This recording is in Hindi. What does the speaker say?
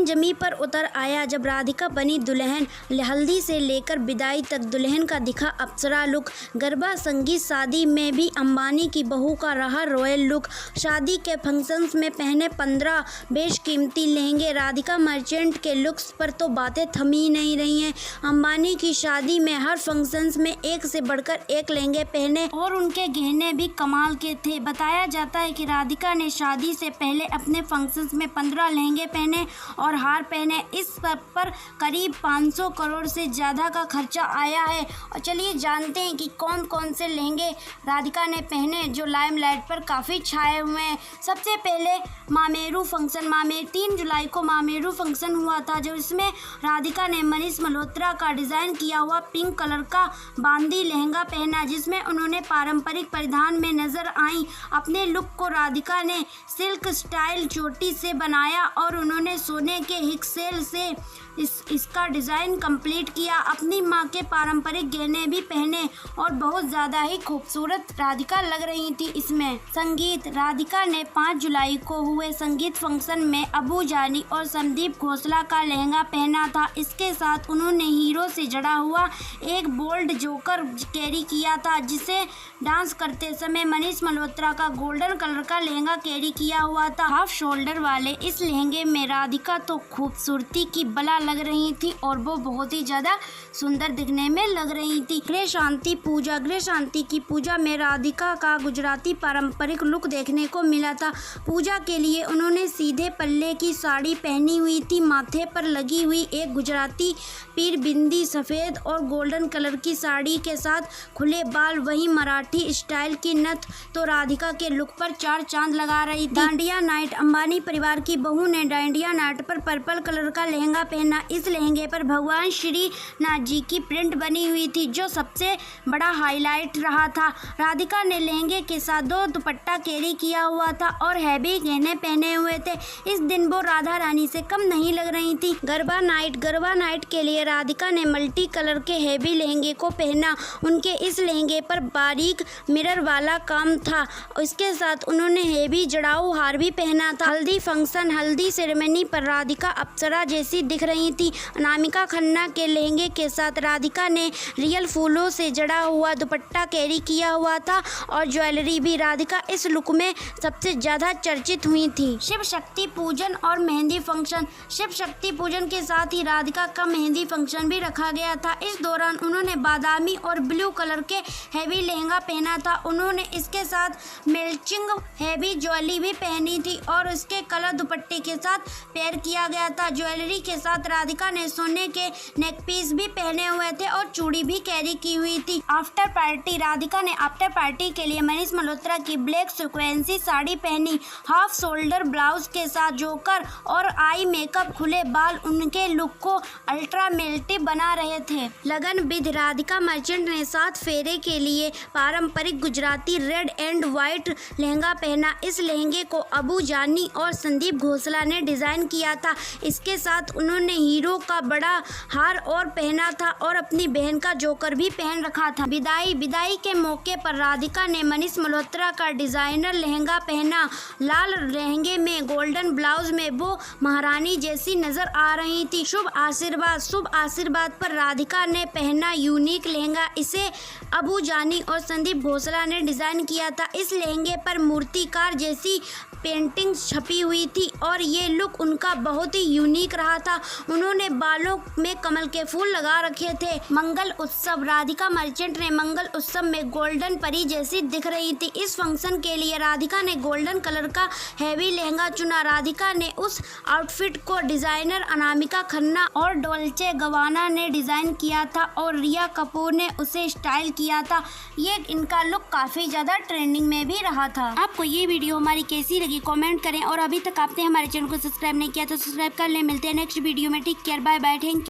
दुल्हन जमी पर उतर आया जब राधिका बनी दुल्हन। हल्दी से लेकर विदाई तक दुल्हन का दिखा अप्सरा लुक। गरबा संगीत शादी में भी अंबानी की बहू का रहा रॉयल लुक। शादी के फंक्शंस में पहने 15 बेशकीमती लहंगे। राधिका मर्चेंट के लुक्स पर तो बातें थमी नहीं रही हैं। अंबानी की शादी में हर फंक्शंस में एक से बढ़कर एक लहंगे पहने और उनके गहने भी कमाल के थे। बताया जाता है कि राधिका ने शादी से पहले अपने फंक्शंस में 15 लहंगे पहने और हार पहने। इस सब पर करीब 500 करोड़ से ज़्यादा का खर्चा आया है। और चलिए जानते हैं कि कौन कौन से लहंगे राधिका ने पहने जो लाइमलाइट पर काफ़ी छाए हुए हैं। सबसे पहले मामेरू फंक्शन। 3 जुलाई को मामेरू फंक्शन हुआ था जो इसमें राधिका ने मनीष मल्होत्रा का डिज़ाइन किया हुआ पिंक कलर का बांदी लहंगा पहना, जिसमें उन्होंने पारंपरिक परिधान में नजर आई। अपने लुक को राधिका ने सिल्क स्टाइल चोटी से बनाया और उन्होंने सोने के हिक्सेल से इसका डिज़ाइन कंप्लीट किया। अपनी माँ के पारंपरिक गहने भी पहने और बहुत ज़्यादा ही खूबसूरत राधिका लग रही थी इसमें। संगीत। राधिका ने 5 जुलाई को हुए संगीत फंक्शन में अबू जानी और संदीप घोषला का लहंगा पहना था। इसके साथ उन्होंने हीरो से जड़ा हुआ एक बोल्ड जोकर कैरी किया था, जिसे डांस करते समय मनीष मल्होत्रा का गोल्डन कलर का लहंगा कैरी किया हुआ था। हाफ शोल्डर वाले इस लहंगे में राधिका तो खूबसूरती की बला लग रही थी और वो बहुत ही ज़्यादा सुंदर दिखने में लग रही थी। गृह शांति पूजा। गृह शांति की पूजा में राधिका का गुजराती पारंपरिक लुक देखने को मिला था। पूजा के लिए उन्होंने सीधे पल्ले की साड़ी पहनी हुई थी। माथे पर लगी हुई एक गुजराती पीर बिंदी सफ़ेद और गोल्डन कलर की साड़ी के साथ खुले बाल, वहीं मराठी स्टाइल की नथ तो राधिका के लुक पर 4 चांद लगा रही थी। डांडिया नाइट। अंबानी परिवार की बहू ने डांडिया नाइट पर पर्पल कलर का लहंगा पहना। इस लहंगे पर भगवान श्री नाथ जी की प्रिंट बनी हुई थी जो सबसे बड़ा हाईलाइट रहा था। राधिका ने लहंगे के साथ 2 दुपट्टा कैरी किया हुआ था और हैवी गहने पहने हुए थे। इस दिन वो राधा रानी से कम नहीं लग रही थी। गरबा नाइट। गरबा नाइट के लिए राधिका ने मल्टी कलर के हैवी लहंगे को पहना। उनके इस लहंगे पर बारीक मिरर वाला काम था। इसके साथ उन्होंने हैवी जड़ाऊ हार भी पहना था। हल्दी फंक्शन। हल्दी सेरेमनी पर राधिका अप्सरा जैसी दिख रही थी। अनामिका खन्ना के लहंगे के साथ राधिका ने रियल फूलों से जड़ा हुआ दुपट्टा कैरी किया हुआ था और ज्वेलरी भी। राधिका इस लुक में सबसे ज़्यादा चर्चित हुई थी। शिव शक्ति पूजन और मेहंदी फंक्शन। शिव शक्ति पूजन के साथ ही राधिका का मेहंदी फंक्शन भी रखा गया था। इस दौरान उन्होंने बादामी और ब्लू कलर के हैवी लहंगा पहना था। उन्होंने इसके साथ मैचिंग हैवी ज्वेलरी भी पहनी थी और उसके कलर दुपट्टे के साथ पेयर किया गया था। ज्वेलरी के साथ राधिका ने सोने के नेक पीस भी पहने हुए थे और चूड़ी भी कैरी की हुई थी। After party. राधिका ने आफ्टर पार्टी के लिए मनीष मल्होत्रा की ब्लैक सीक्वेंसी साड़ी पहनी। हाफ शोल्डर ब्लाउज के साथ जोकर और आई मेकअप, खुले बाल उनके लुक को अल्ट्रा मेल्टी बना रहे थे। लगन विधि। राधिका मर्चेंट ने 7 फेरे के लिए पारंपरिक Gujarati red and white lehenga पहना। इस लहंगे को अबू जानी और संदीप घोषला ने डिजाइन किया था। इसके साथ उन्होंने हीरो का बड़ा हार और पहना था और अपनी बहन का जोकर भी पहन रखा था। विदाई। विदाई के मौके पर राधिका ने मनीष मल्होत्रा का डिजाइनर लहंगा पहना। लाल लहंगे में गोल्डन ब्लाउज में वो महारानी जैसी नजर आ रही थी। शुभ आशीर्वाद। शुभ आशीर्वाद पर राधिका ने पहना यूनिक लहंगा। इसे अबू जानी और संदीप घोषला ने डिजाइन किया था। इस लहंगे पर मूर्तिकार जैसी पेंटिंग छपी हुई थी और ये लुक उनका बहुत ही यूनिक रहा था। उन्होंने बालों में कमल के फूल लगा रखे थे। मंगल उत्सव। राधिका मर्चेंट ने मंगल उत्सव में गोल्डन परी जैसी दिख रही थी। इस फंक्शन के लिए राधिका ने गोल्डन कलर का हैवी लहंगा चुना। राधिका ने उस आउटफिट को डिजाइनर अनामिका खन्ना और डोल्चे गवाना ने डिजाइन किया था और रिया कपूर ने उसे स्टाइल किया था। ये इनका लुक काफी ज्यादा ट्रेंडिंग में भी रहा था। आपको ये वीडियो हमारी कैसी लगी कमेंट करें और अभी तक आपने हमारे चैनल को सब्सक्राइब नहीं किया तो सब्सक्राइब कर लें। मिलते हैं नेक्स्ट वीडियो में। Take care, bye bye, thank you.